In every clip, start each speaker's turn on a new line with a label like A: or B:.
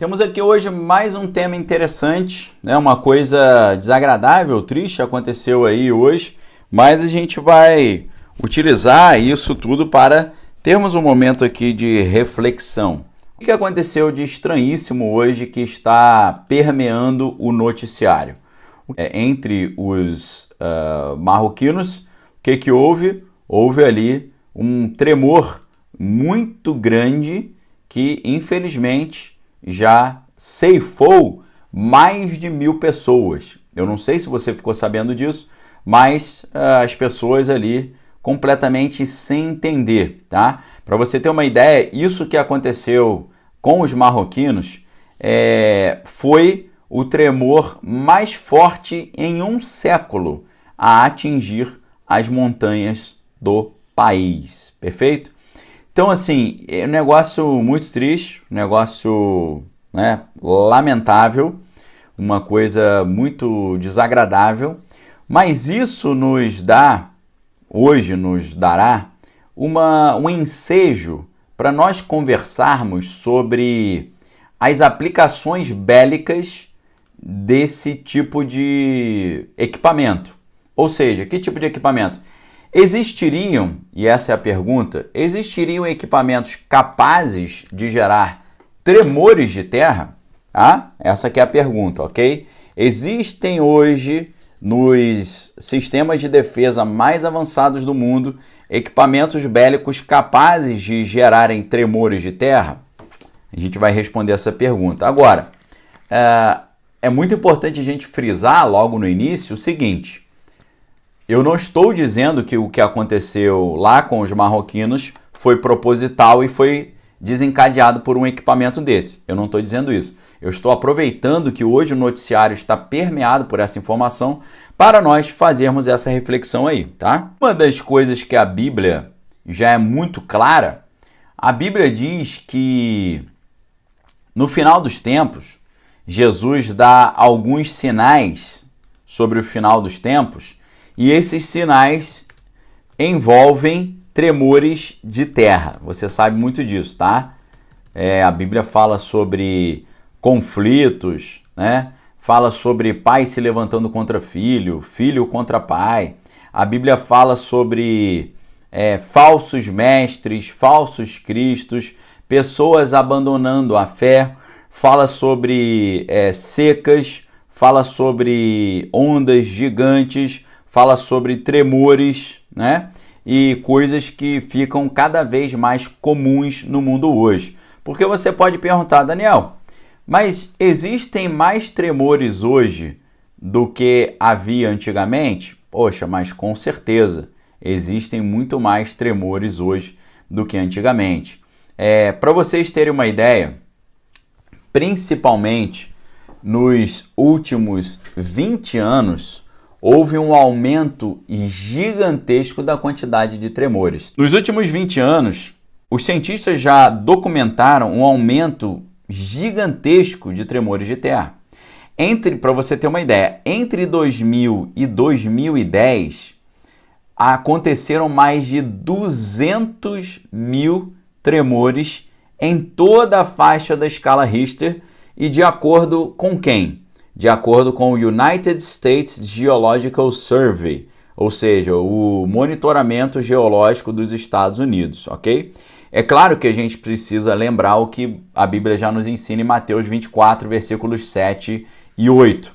A: Temos aqui hoje mais um tema interessante, né? Uma coisa desagradável, triste aconteceu aí hoje, mas a gente vai utilizar isso tudo para termos um momento aqui de reflexão. O que aconteceu de estranhíssimo hoje que está permeando o noticiário? Entre os marroquinos, o que houve? Houve ali um tremor muito grande que, infelizmente, já ceifou mais de 1.000 pessoas. Eu não sei se você ficou sabendo disso, mas as pessoas ali completamente sem entender, tá? Para você ter uma ideia, isso que aconteceu com os marroquinos foi o tremor mais forte em um século a atingir as montanhas do país, perfeito? Então, assim, é um negócio muito triste, um negócio lamentável, uma coisa muito desagradável, mas isso nos dará um ensejo para nós conversarmos sobre as aplicações bélicas desse tipo de equipamento. Ou seja, que tipo de equipamento? Existiriam, e essa é a pergunta, existiriam equipamentos capazes de gerar tremores de terra? Essa aqui é a pergunta, ok? Existem hoje, nos sistemas de defesa mais avançados do mundo, equipamentos bélicos capazes de gerarem tremores de terra? A gente vai responder essa pergunta. Agora, é muito importante a gente frisar logo no início o seguinte: eu não estou dizendo que o que aconteceu lá com os marroquinos foi proposital e foi desencadeado por um equipamento desse. Eu não estou dizendo isso. Eu estou aproveitando que hoje o noticiário está permeado por essa informação para nós fazermos essa reflexão aí, tá? Uma das coisas que a Bíblia já é muito clara, a Bíblia diz que no final dos tempos, Jesus dá alguns sinais sobre o final dos tempos, e esses sinais envolvem tremores de terra. Você sabe muito disso, tá? A Bíblia fala sobre conflitos, né? Fala sobre pai se levantando contra filho, filho contra pai. A Bíblia fala sobre falsos mestres, falsos cristos, pessoas abandonando a fé. Fala sobre secas, fala sobre ondas gigantes, fala sobre tremores, né? E coisas que ficam cada vez mais comuns no mundo hoje. Porque você pode perguntar, Daniel, mas existem mais tremores hoje do que havia antigamente? Poxa, mas com certeza existem muito mais tremores hoje do que antigamente. Para vocês terem uma ideia, principalmente nos últimos 20 anos, houve um aumento gigantesco da quantidade de tremores. Nos últimos 20 anos, os cientistas já documentaram um aumento gigantesco de tremores de terra. Para você ter uma ideia, entre 2000 e 2010, aconteceram mais de 200.000 tremores em toda a faixa da escala Richter, e de acordo com quem? De acordo com o United States Geological Survey, ou seja, o monitoramento geológico dos Estados Unidos, ok? É claro que a gente precisa lembrar o que a Bíblia já nos ensina em Mateus 24, versículos 7 e 8.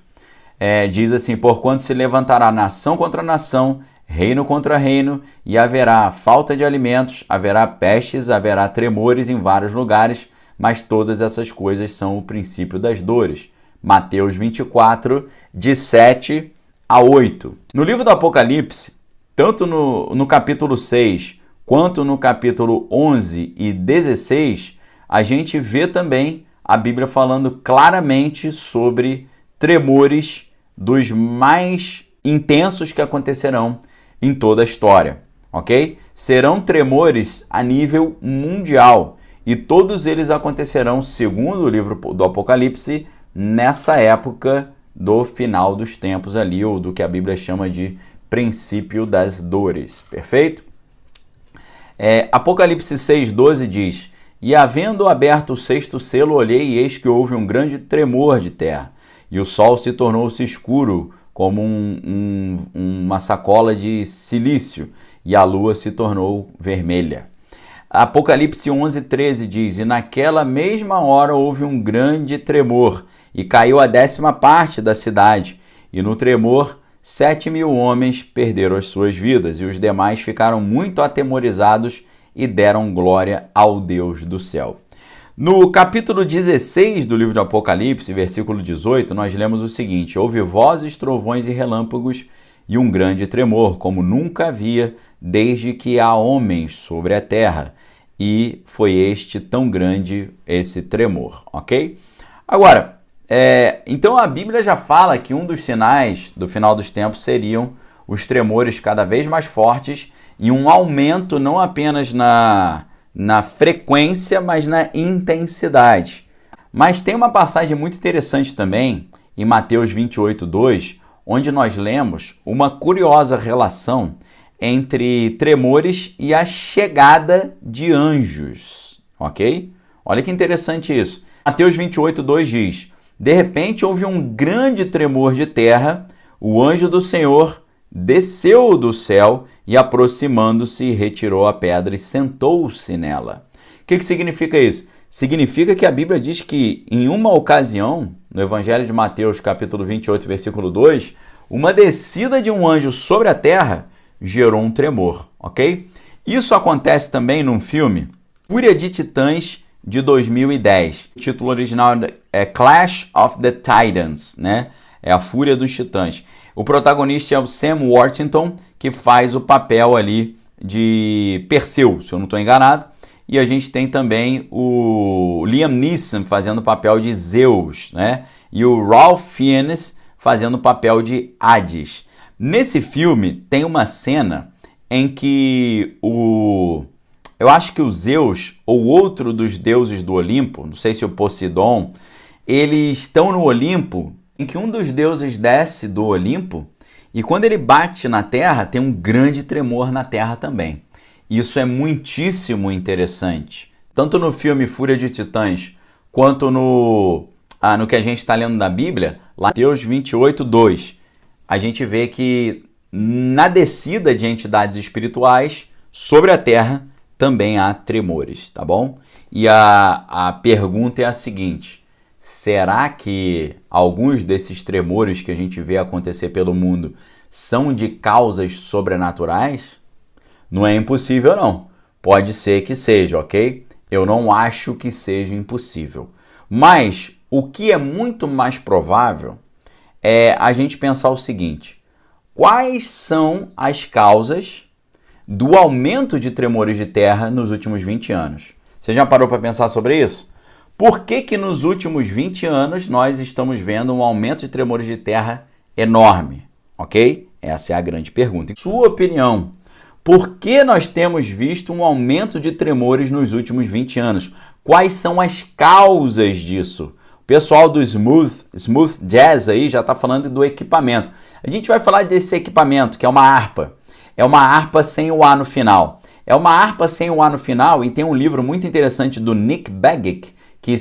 A: Diz assim: porquanto se levantará nação contra nação, reino contra reino, e haverá falta de alimentos, haverá pestes, haverá tremores em vários lugares, mas todas essas coisas são o princípio das dores. Mateus 24, de 7 a 8. No livro do Apocalipse, tanto no capítulo 6, quanto no capítulo 11 e 16, a gente vê também a Bíblia falando claramente sobre tremores dos mais intensos que acontecerão em toda a história, ok? Serão tremores a nível mundial e todos eles acontecerão, segundo o livro do Apocalipse, nessa época do final dos tempos ali, ou do que a Bíblia chama de princípio das dores, perfeito? Apocalipse 6,12 diz: E havendo aberto o sexto selo, olhei e eis que houve um grande tremor de terra. E o sol se tornou-se escuro como uma sacola de silício, e a lua se tornou vermelha. Apocalipse 11:13 diz: E naquela mesma hora houve um grande tremor, e caiu a 10ª parte da cidade. E no tremor, 7.000 homens perderam as suas vidas, e os demais ficaram muito atemorizados e deram glória ao Deus do céu. No capítulo 16 do livro do Apocalipse, versículo 18, nós lemos o seguinte: Houve vozes, trovões e relâmpagos e um grande tremor, como nunca havia desde que há homens sobre a terra. E foi este tão grande esse tremor, ok? Agora, então a Bíblia já fala que um dos sinais do final dos tempos seriam os tremores cada vez mais fortes e um aumento não apenas na frequência, mas na intensidade. Mas tem uma passagem muito interessante também, em Mateus 28:2, onde nós lemos uma curiosa relação entre tremores e a chegada de anjos, ok? Olha que interessante isso. Mateus 28:2 diz: De repente houve um grande tremor de terra, o anjo do Senhor desceu do céu e, aproximando-se, retirou a pedra e sentou-se nela. O que significa isso? Significa que a Bíblia diz que, em uma ocasião, no Evangelho de Mateus, capítulo 28, versículo 2, uma descida de um anjo sobre a terra gerou um tremor, ok? Isso acontece também num filme, Fúria de Titãs, de 2010. O título original é Clash of the Titans, né? É a Fúria dos Titãs. O protagonista é o Sam Worthington, que faz o papel ali de Perseu, se eu não estou enganado. E a gente tem também o Liam Neeson fazendo o papel de Zeus, né? E o Ralph Fiennes fazendo o papel de Hades. Nesse filme tem uma cena em que eu acho que o Zeus, ou outro dos deuses do Olimpo, não sei se o Poseidon, eles estão no Olimpo, em que um dos deuses desce do Olimpo e quando ele bate na terra, tem um grande tremor na terra também. Isso é muitíssimo interessante. Tanto no filme Fúria de Titãs, quanto no que a gente está lendo na Bíblia, lá em Mateus 28:2, a gente vê que na descida de entidades espirituais sobre a terra também há tremores, tá bom? E a pergunta é a seguinte: será que alguns desses tremores que a gente vê acontecer pelo mundo são de causas sobrenaturais? Não é impossível, não. Pode ser que seja, ok? Eu não acho que seja impossível. Mas o que é muito mais provável é a gente pensar o seguinte: quais são as causas do aumento de tremores de terra nos últimos 20 anos? Você já parou para pensar sobre isso? Por que nos últimos 20 anos nós estamos vendo um aumento de tremores de terra enorme? Ok? Essa é a grande pergunta. Em sua opinião, por que nós temos visto um aumento de tremores nos últimos 20 anos? Quais são as causas disso? O pessoal do Smooth Jazz aí já está falando do equipamento. A gente vai falar desse equipamento, que é uma harpa. É uma harpa sem o A no final. É uma harpa sem o A no final e tem um livro muito interessante do Nick Begich, que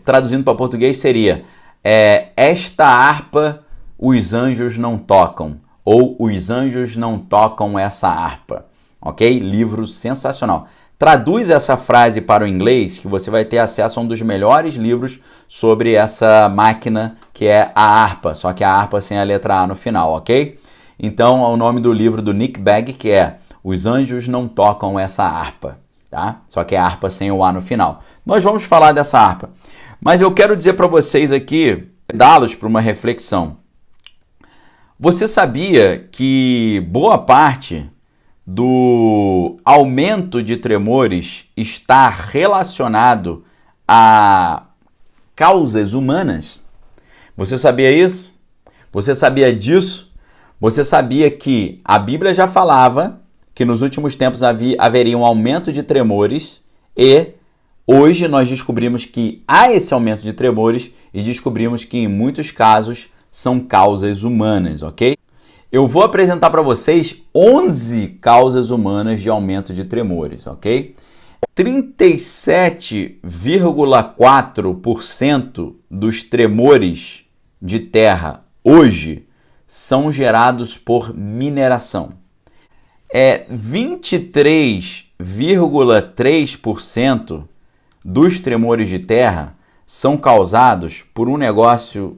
A: traduzindo para português seria Esta harpa os anjos não tocam, ou Os anjos não tocam essa harpa, ok? Livro sensacional. Traduz essa frase para o inglês que você vai ter acesso a um dos melhores livros sobre essa máquina que é a harpa, só que a harpa sem a letra A no final, ok? Então, o nome do livro do Nick Begich que é Os anjos não tocam essa harpa, tá? Só que é a harpa sem o A no final. Nós vamos falar dessa harpa, mas eu quero dizer para vocês aqui, dá-los para uma reflexão. Você sabia que boa parte do aumento de tremores está relacionado a causas humanas? Você sabia isso? Você sabia disso? Você sabia que a Bíblia já falava que nos últimos tempos haveria um aumento de tremores e hoje nós descobrimos que há esse aumento de tremores e descobrimos que em muitos casos são causas humanas, ok? Eu vou apresentar para vocês 11 causas humanas de aumento de tremores, ok? 37,4% dos tremores de terra hoje são gerados por mineração. 23,3% dos tremores de terra são causados por um negócio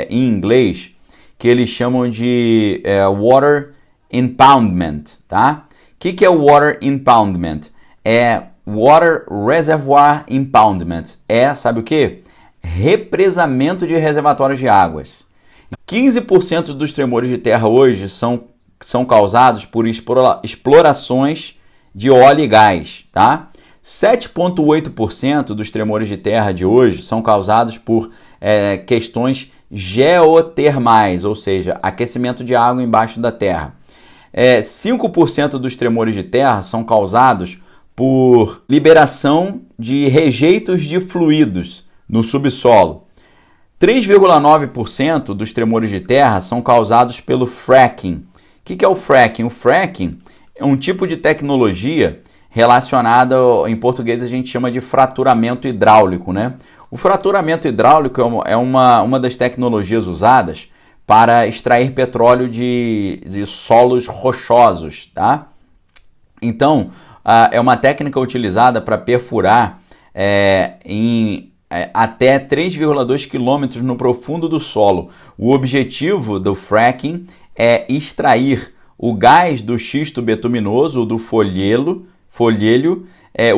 A: em inglês que eles chamam de water impoundment, tá? O que é o water impoundment? É water reservoir impoundment. Sabe o que? Represamento de reservatórios de águas. 15% dos tremores de terra hoje são causados por explorações de óleo e gás, tá? 7,8% dos tremores de terra de hoje são causados por questões geotermais, ou seja, aquecimento de água embaixo da terra. 5% dos tremores de terra são causados por liberação de rejeitos de fluidos no subsolo. 3,9% dos tremores de terra são causados pelo fracking. O que é o fracking? O fracking é um tipo de tecnologia relacionada, em português a gente chama de fraturamento hidráulico, né? O fraturamento hidráulico é uma das tecnologias usadas para extrair petróleo de solos rochosos, tá? Então, é uma técnica utilizada para perfurar até 3,2 km no profundo do solo. O objetivo do fracking é extrair o gás do xisto betuminoso, do folhelho,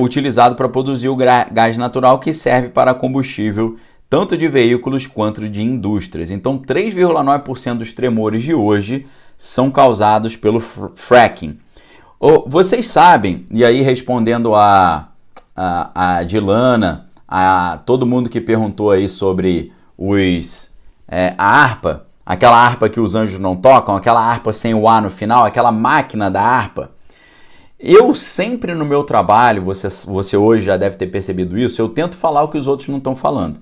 A: utilizado para produzir o gás natural que serve para combustível tanto de veículos quanto de indústrias. Então, 3,9% dos tremores de hoje são causados pelo fracking. Vocês sabem, e aí respondendo a Dilana, a todo mundo que perguntou aí sobre a harpa, aquela harpa que os anjos não tocam, aquela harpa sem o A no final, aquela máquina da harpa. Eu sempre no meu trabalho, você hoje já deve ter percebido isso, eu tento falar o que os outros não estão falando.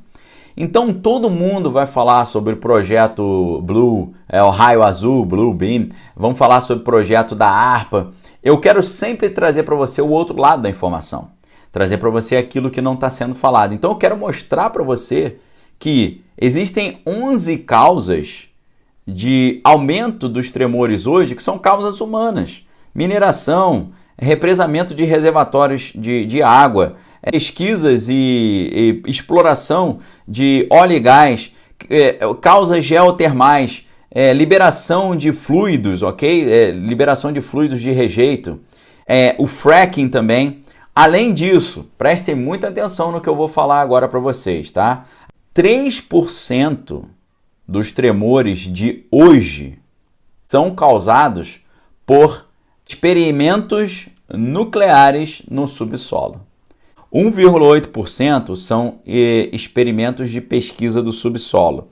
A: Então todo mundo vai falar sobre o projeto Blue, o raio azul, Blue Beam, vamos falar sobre o projeto da harpa. Eu quero sempre trazer para você o outro lado da informação, trazer para você aquilo que não está sendo falado. Então eu quero mostrar para você que existem 11 causas de aumento dos tremores hoje que são causas humanas. Mineração, represamento de reservatórios de água, pesquisas e exploração de óleo e gás, causas geotermais, liberação de fluidos, ok? Liberação de fluidos de rejeito, o fracking também. Além disso, prestem muita atenção no que eu vou falar agora para vocês, tá? 3% dos tremores de hoje são causados por experimentos nucleares no subsolo. 1,8% são experimentos de pesquisa do subsolo.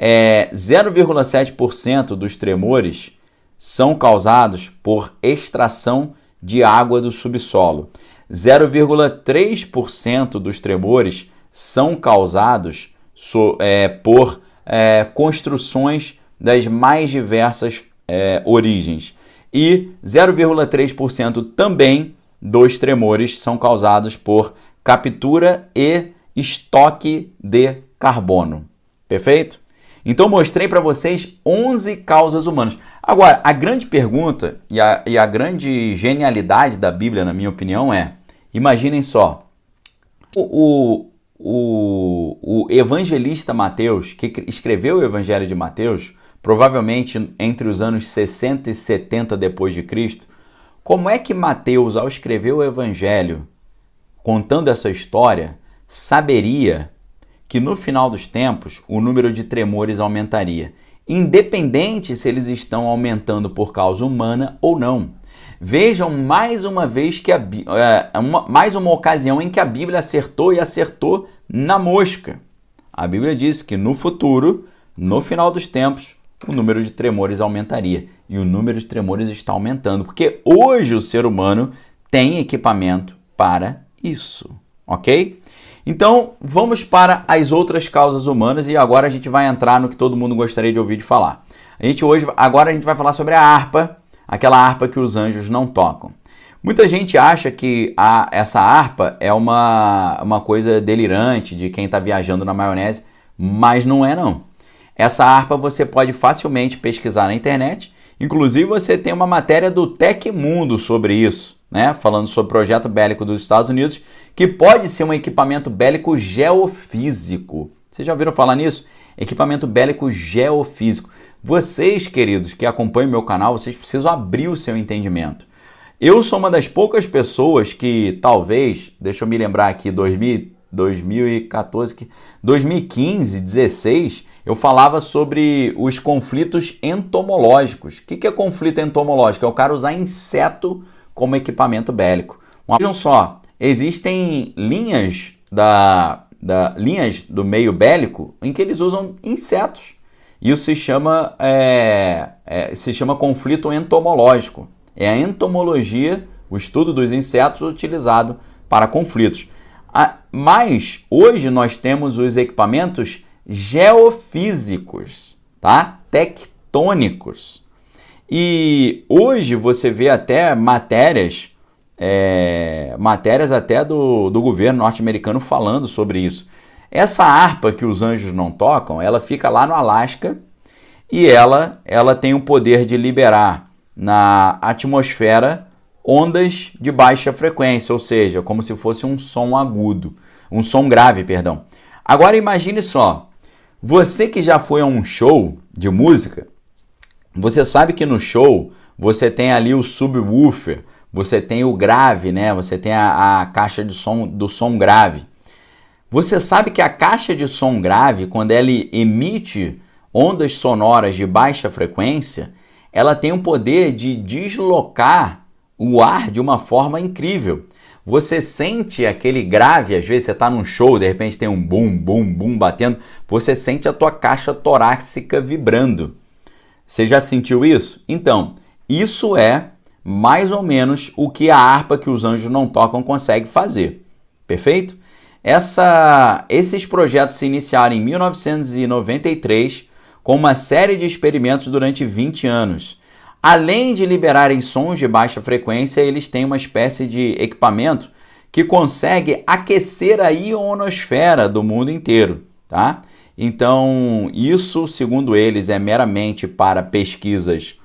A: 0,7% dos tremores são causados por extração de água do subsolo. 0,3% dos tremores são causados por construções das mais diversas origens. E 0,3% também dos tremores são causados por captura e estoque de carbono. Perfeito? Então mostrei para vocês 11 causas humanas. Agora, a grande pergunta e a grande genialidade da Bíblia, na minha opinião, imaginem só, o evangelista Mateus, que escreveu o Evangelho de Mateus, provavelmente entre os anos 60 e 70 depois de Cristo, como é que Mateus, ao escrever o Evangelho, contando essa história, saberia que no final dos tempos o número de tremores aumentaria, independente se eles estão aumentando por causa humana ou não? Vejam mais uma vez que mais uma ocasião em que a Bíblia acertou e acertou na mosca. A Bíblia diz que no futuro, no final dos tempos, o número de tremores aumentaria. E o número de tremores está aumentando, porque hoje o ser humano tem equipamento para isso, ok? Então, vamos para as outras causas humanas e agora a gente vai entrar no que todo mundo gostaria de ouvir de falar. Agora a gente vai falar sobre a harpa, aquela harpa que os anjos não tocam. Muita gente acha que essa harpa é uma coisa delirante de quem está viajando na maionese, mas não é não. Essa harpa você pode facilmente pesquisar na internet, inclusive você tem uma matéria do Tecmundo sobre isso, né? Falando sobre o projeto bélico dos Estados Unidos, que pode ser um equipamento bélico geofísico. Vocês já ouviram falar nisso? Equipamento bélico geofísico. Vocês, queridos, que acompanham meu canal, vocês precisam abrir o seu entendimento. Eu sou uma das poucas pessoas que talvez, deixa eu me lembrar aqui, 2014, 2015, 2016, eu falava sobre os conflitos entomológicos. O que é conflito entomológico? É o cara usar inseto como equipamento bélico. Vejam só, existem linhas linhas do meio bélico em que eles usam insetos. Isso se chama conflito entomológico. É a entomologia, o estudo dos insetos utilizado para conflitos. Mas hoje nós temos os equipamentos geofísicos, tá? Tectônicos. E hoje você vê até matérias até do governo norte-americano falando sobre isso. Essa harpa que os anjos não tocam, ela fica lá no Alasca e ela tem o poder de liberar na atmosfera ondas de baixa frequência, ou seja, como se fosse um som agudo, um som grave, perdão. Agora imagine só, você que já foi a um show de música, você sabe que no show você tem ali o subwoofer, você tem o grave, né? Você tem a caixa de som do som grave. Você sabe que a caixa de som grave, quando ela emite ondas sonoras de baixa frequência, ela tem o poder de deslocar o ar de uma forma incrível. Você sente aquele grave, às vezes você está num show, de repente tem um bum, bum, bum batendo, você sente a tua caixa torácica vibrando. Você já sentiu isso? Então, isso é mais ou menos o que a harpa que os anjos não tocam consegue fazer. Perfeito? Esses projetos se iniciaram em 1993 com uma série de experimentos durante 20 anos. Além de liberarem sons de baixa frequência, eles têm uma espécie de equipamento que consegue aquecer a ionosfera do mundo inteiro, tá? Então, isso, segundo eles, é meramente para pesquisas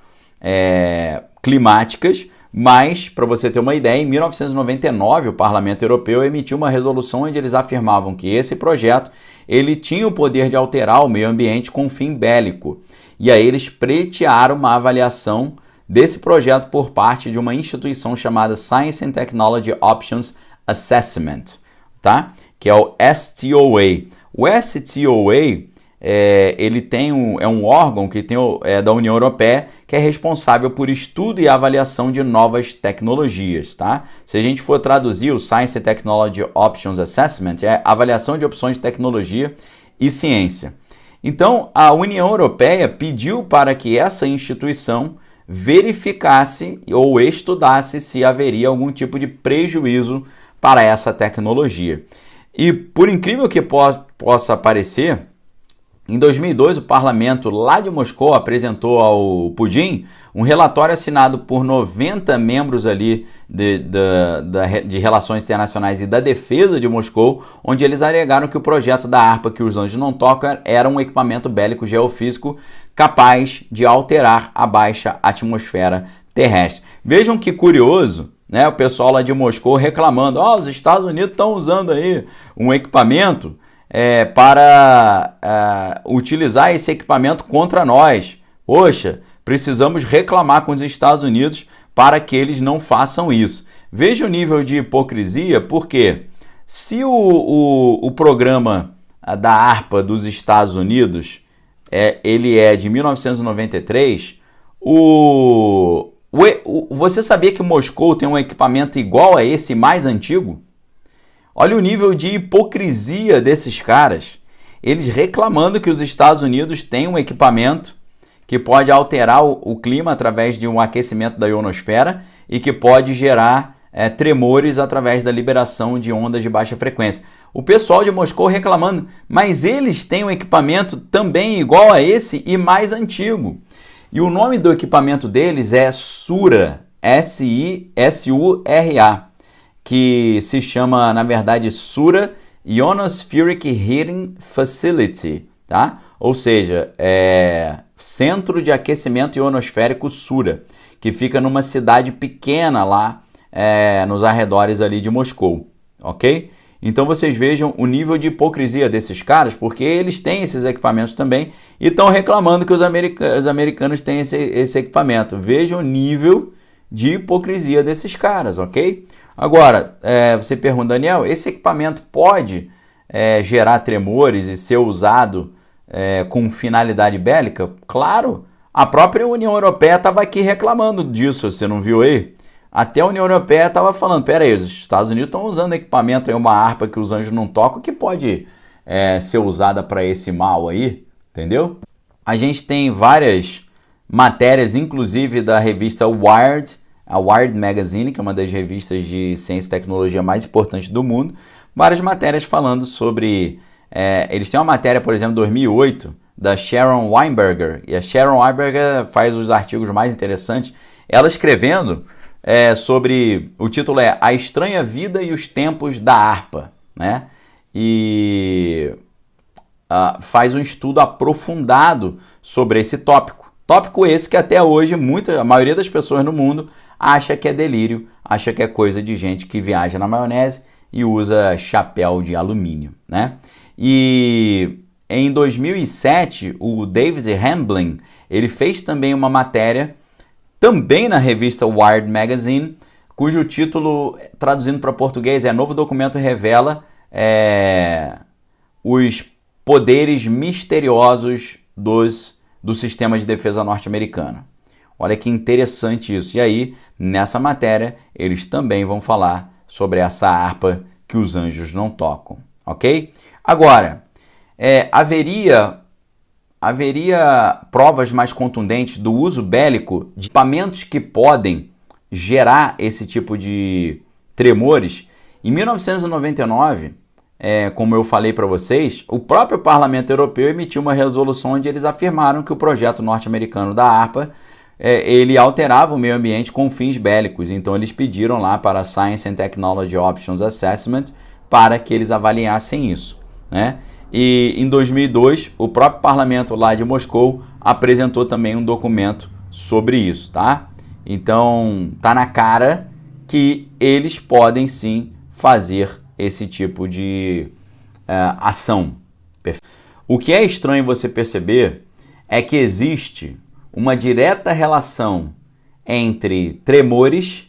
A: climáticas, mas, para você ter uma ideia, em 1999 o Parlamento Europeu emitiu uma resolução onde eles afirmavam que esse projeto ele tinha o poder de alterar o meio ambiente com fim bélico. E aí eles pleitearam uma avaliação desse projeto por parte de uma instituição chamada Science and Technology Options Assessment, tá? Que é o STOA. O STOA ele tem um órgão que da União Europeia que é responsável por estudo e avaliação de novas tecnologias, tá? Se a gente for traduzir o Science and Technology Options Assessment, é avaliação de opções de tecnologia e ciência. Então, a União Europeia pediu para que essa instituição verificasse ou estudasse se haveria algum tipo de prejuízo para essa tecnologia. E, por incrível que possa parecer, em 2002, o parlamento lá de Moscou apresentou ao Putin um relatório assinado por 90 membros ali de Relações Internacionais e da Defesa de Moscou, onde eles alegaram que o projeto da harpa que os anjos não tocam era um equipamento bélico geofísico capaz de alterar a baixa atmosfera terrestre. Vejam que curioso, né? O pessoal lá de Moscou reclamando, os Estados Unidos estão usando aí um equipamento para utilizar esse equipamento contra nós. Poxa, precisamos reclamar com os Estados Unidos para que eles não façam isso. Veja o nível de hipocrisia, porque se o programa da harpa dos Estados Unidos ele é de 1993, você sabia que Moscou tem um equipamento igual a esse mais antigo? Olha o nível de hipocrisia desses caras. Eles reclamando que os Estados Unidos têm um equipamento que pode alterar o clima através de um aquecimento da ionosfera e que pode gerar tremores através da liberação de ondas de baixa frequência. O pessoal de Moscou reclamando, mas eles têm um equipamento também igual a esse e mais antigo. E o nome do equipamento deles é Sura. SURA, que se chama, na verdade, Sura Ionospheric Heating Facility, tá? Ou seja, Centro de Aquecimento Ionosférico Sura, que fica numa cidade pequena lá, nos arredores ali de Moscou, ok? Então vocês vejam o nível de hipocrisia desses caras, porque eles têm esses equipamentos também e estão reclamando que os americanos têm esse equipamento. Vejam o nível de hipocrisia desses caras, ok? Agora, você pergunta, Daniel, esse equipamento pode gerar tremores e ser usado com finalidade bélica? Claro, a própria União Europeia estava aqui reclamando disso, você não viu aí? Até a União Europeia estava falando, peraí, os Estados Unidos estão usando equipamento, uma harpa que os anjos não tocam, que pode ser usada para esse mal aí, entendeu? A gente tem várias matérias, inclusive da revista Wired, a Wired Magazine, que é uma das revistas de ciência e tecnologia mais importantes do mundo, várias matérias falando sobre... eles têm uma matéria, por exemplo, 2008, da Sharon Weinberger, e a Sharon Weinberger faz os artigos mais interessantes, ela escrevendo... sobre, o título é A Estranha Vida e os Tempos da Harpa, né? E faz um estudo aprofundado sobre esse tópico. Tópico esse que até hoje a maioria das pessoas no mundo acha que é delírio, acha que é coisa de gente que viaja na maionese e usa chapéu de alumínio, né? E em 2007, o David Hamblin, ele fez também uma matéria também na revista Wired Magazine, cujo título, traduzindo para português, Novo Documento Revela os poderes misteriosos do sistema de defesa norte-americano. Olha que interessante isso. E aí, nessa matéria, eles também vão falar sobre essa harpa que os anjos não tocam, ok? Agora, haveria provas mais contundentes do uso bélico de equipamentos que podem gerar esse tipo de tremores. Em 1999, como eu falei para vocês, o próprio Parlamento Europeu emitiu uma resolução onde eles afirmaram que o projeto norte-americano da harpa ele alterava o meio ambiente com fins bélicos. Então eles pediram lá para a Science and Technology Options Assessment para que eles avaliassem isso, né? E em 2002, o próprio parlamento lá de Moscou apresentou também um documento sobre isso, tá? Então, tá na cara que eles podem sim fazer esse tipo de ação. O que é estranho você perceber é que existe uma direta relação entre tremores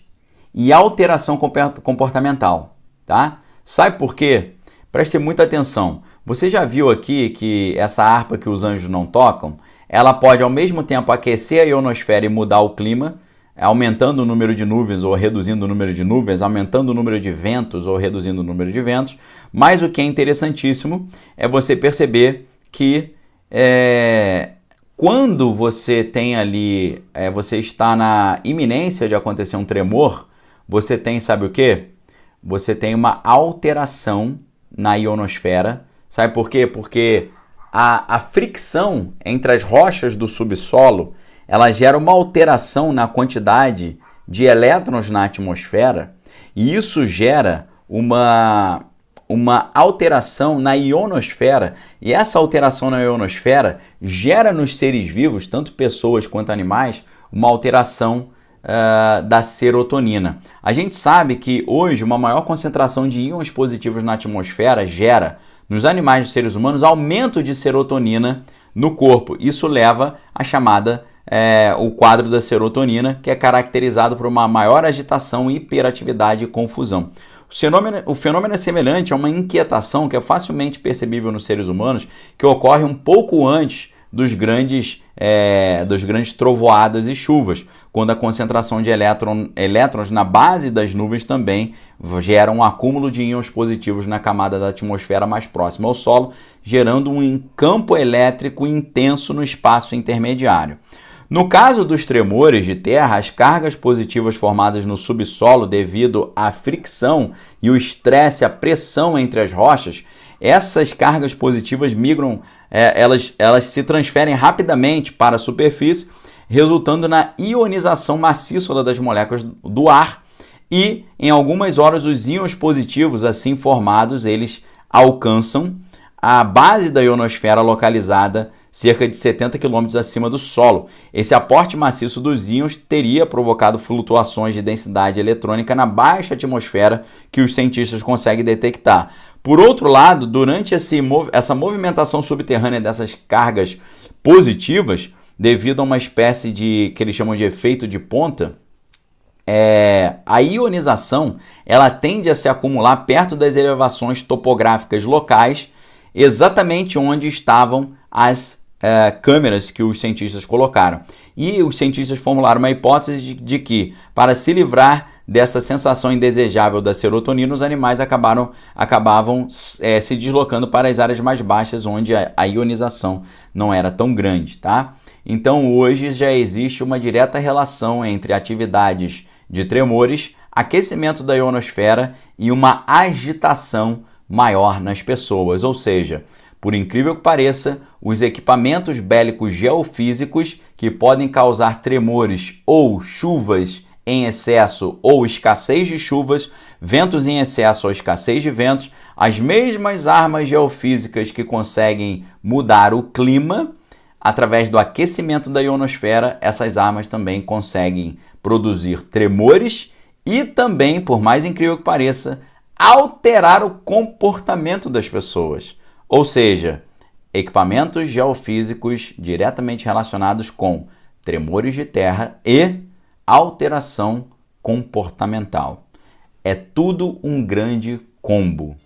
A: e alteração comportamental, tá? Sabe por quê? Preste muita atenção. Você já viu aqui que essa harpa que os anjos não tocam, ela pode ao mesmo tempo aquecer a ionosfera e mudar o clima, aumentando o número de nuvens ou reduzindo o número de nuvens, aumentando o número de ventos ou reduzindo o número de ventos. Mas o que é interessantíssimo é você perceber que quando você tem ali, você está na iminência de acontecer um tremor, você tem, sabe o quê? Você tem uma alteração na ionosfera. Sabe por quê? Porque a fricção entre as rochas do subsolo, ela gera uma alteração na quantidade de elétrons na atmosfera e isso gera uma alteração na ionosfera. E essa alteração na ionosfera gera nos seres vivos, tanto pessoas quanto animais, uma alteração da serotonina. A gente sabe que hoje uma maior concentração de íons positivos na atmosfera gera nos animais e nos seres humanos aumento de serotonina no corpo. Isso leva à chamada o quadro da serotonina, que é caracterizado por uma maior agitação, hiperatividade e confusão. O fenômeno é semelhante a uma inquietação que é facilmente percebível nos seres humanos, que ocorre um pouco antes dos grandes trovoadas e chuvas, quando a concentração de elétrons na base das nuvens também gera um acúmulo de íons positivos na camada da atmosfera mais próxima ao solo, gerando um campo elétrico intenso no espaço intermediário. No caso dos tremores de terra, as cargas positivas formadas no subsolo devido à fricção e o estresse, a pressão entre as rochas, essas cargas positivas migram, elas se transferem rapidamente para a superfície resultando na ionização maciça das moléculas do ar e, em algumas horas, os íons positivos assim formados, eles alcançam a base da ionosfera localizada cerca de 70 km acima do solo. Esse aporte maciço dos íons teria provocado flutuações de densidade eletrônica na baixa atmosfera que os cientistas conseguem detectar. Por outro lado, durante essa movimentação subterrânea dessas cargas positivas, devido a uma espécie de que eles chamam de efeito de ponta, a ionização ela tende a se acumular perto das elevações topográficas locais, exatamente onde estavam as câmeras que os cientistas colocaram. E os cientistas formularam uma hipótese de que, para se livrar dessa sensação indesejável da serotonina, os animais acabavam se deslocando para as áreas mais baixas, onde a ionização não era tão grande, tá? Então, hoje já existe uma direta relação entre atividades de tremores, aquecimento da ionosfera e uma agitação maior nas pessoas. Ou seja, por incrível que pareça, os equipamentos bélicos geofísicos que podem causar tremores ou chuvas em excesso ou escassez de chuvas, ventos em excesso ou escassez de ventos, as mesmas armas geofísicas que conseguem mudar o clima, através do aquecimento da ionosfera, essas armas também conseguem produzir tremores e também, por mais incrível que pareça, alterar o comportamento das pessoas. Ou seja, equipamentos geofísicos diretamente relacionados com tremores de terra e alteração comportamental. É tudo um grande combo.